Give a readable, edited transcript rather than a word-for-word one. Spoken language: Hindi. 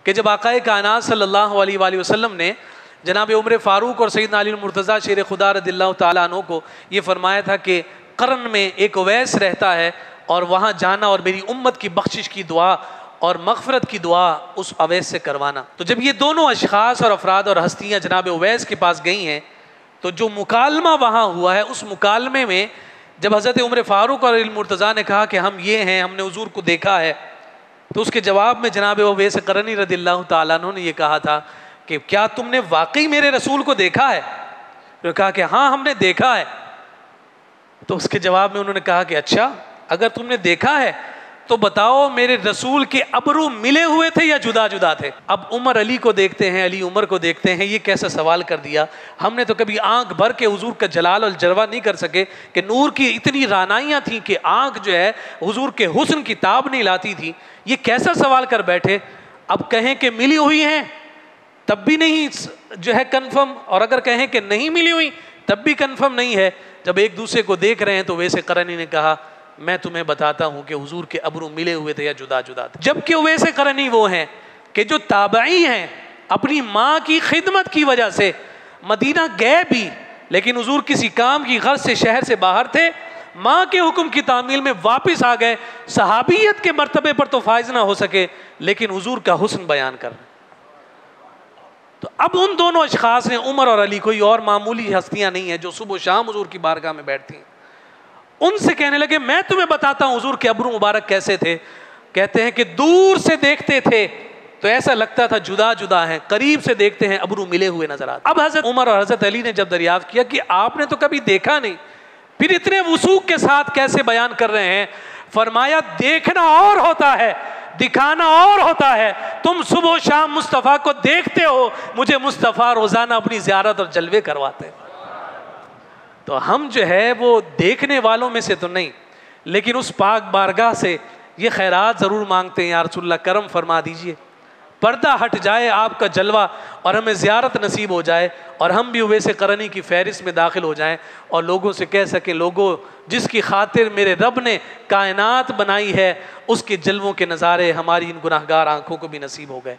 कि जब आक़ाए कायनात सल्लल्लाहु अलैहि वसल्लम ने जनाब उमर फ़ारूक और सैयदना अली मुर्तज़ा शेर खुदा रज़ियल्लाहु ताला अन्हु को ये फरमाया था कि क़र्न में एक उवैस रहता है और वहाँ जाना और मेरी उम्मत की बख्शिश की दुआ और मग़फ़िरत की दुआ उस अवैस से करवाना। तो जब ये दोनों अशख़ास और अफराद और हस्तियाँ जनाब उवैस के पास गई हैं तो जो मुकालमा वहाँ हुआ है, उस मुकालमे में जब हज़रत उमर फ़ारूक और अली मुर्तज़ा ने कहा कि हम ये हैं, हमने हुज़ूर को देखा है, तो उसके जवाब में जनाब उवैस क़रनी रज़ियल्लाहु ताला अन्हु ने ये कहा था कि क्या तुमने वाकई मेरे रसूल को देखा है? तो कहा कि हाँ हमने देखा है। तो उसके जवाब में उन्होंने कहा कि अच्छा, अगर तुमने देखा है तो बताओ मेरे रसूल के अबरू मिले हुए थे या जुदा जुदा थे? अब उमर अली को देखते हैं, अली उमर को देखते हैं, ये कैसा सवाल कर दिया। हमने तो कभी आंख भर के हुजूर का जलाल और जलवा नहीं कर सके कि नूर की इतनी रानाइयाँ थी कि आंख जो है हुजूर के हुस्न की ताब नहीं लाती थी। ये कैसा सवाल कर बैठे। अब कहें कि मिली हुई हैं तब भी नहीं जो है कन्फर्म, और अगर कहें कि नहीं मिली हुई तब भी कन्फर्म नहीं है। जब एक दूसरे को देख रहे हैं तो वैसे क़रनी ने कहा मैं तुम्हें बताता हूँ कि हुजूर के अबरू मिले हुए थे या जुदा जुदा थे। जबकि वैसे क़रनी वो हैं कि जो ताबई हैं, अपनी माँ की खिदमत की वजह से मदीना गए भी, लेकिन हुजूर किसी काम की गर्ज से शहर से बाहर थे, माँ के हुक्म की तामील में वापस आ गए। सहाबियत के मर्तबे पर तो फायज ना हो सके, लेकिन हुजूर का हुस्न बयान कर। तो अब उन दोनों अशख़ास ने, उमर और अली, कोई और मामूली हस्तियाँ नहीं हैं जो सुबह शाम हुजूर की बारगाह में बैठती हैं, उनसे कहने लगे मैं तुम्हें बताता हूँ हुजूर के अबरू मुबारक कैसे थे। कहते हैं कि दूर से देखते थे तो ऐसा लगता था जुदा जुदा हैं, करीब से देखते हैं अबरू मिले हुए नजर आते। अब हज़रत उमर और हज़रत अली ने जब दरियाफ्त किया कि आपने तो कभी देखा नहीं, फिर इतने वसूख के साथ कैसे बयान कर रहे हैं? फरमाया देखना और होता है, दिखाना और होता है। तुम सुबह शाम मुस्तफ़ा को देखते हो, मुझे मुस्तफ़ा रोज़ाना अपनी ज़ियारत और जलवे करवाते हैं। तो हम जो है वो देखने वालों में से तो नहीं, लेकिन उस पाक बारगाह से ये खैरात ज़रूर मांगते हैं, या रसूलल्लाह करम फरमा दीजिए, पर्दा हट जाए आपका जलवा और हमें ज़ियारत नसीब हो जाए, और हम भी वैसे क़रनी की फ़हरिस्त में दाखिल हो जाएं और लोगों से कह सकें लोगों जिसकी खातिर मेरे रब ने कायनात बनाई है उसके जलवों के नज़ारे हमारी इन गुनाहगार आँखों को भी नसीब हो गए।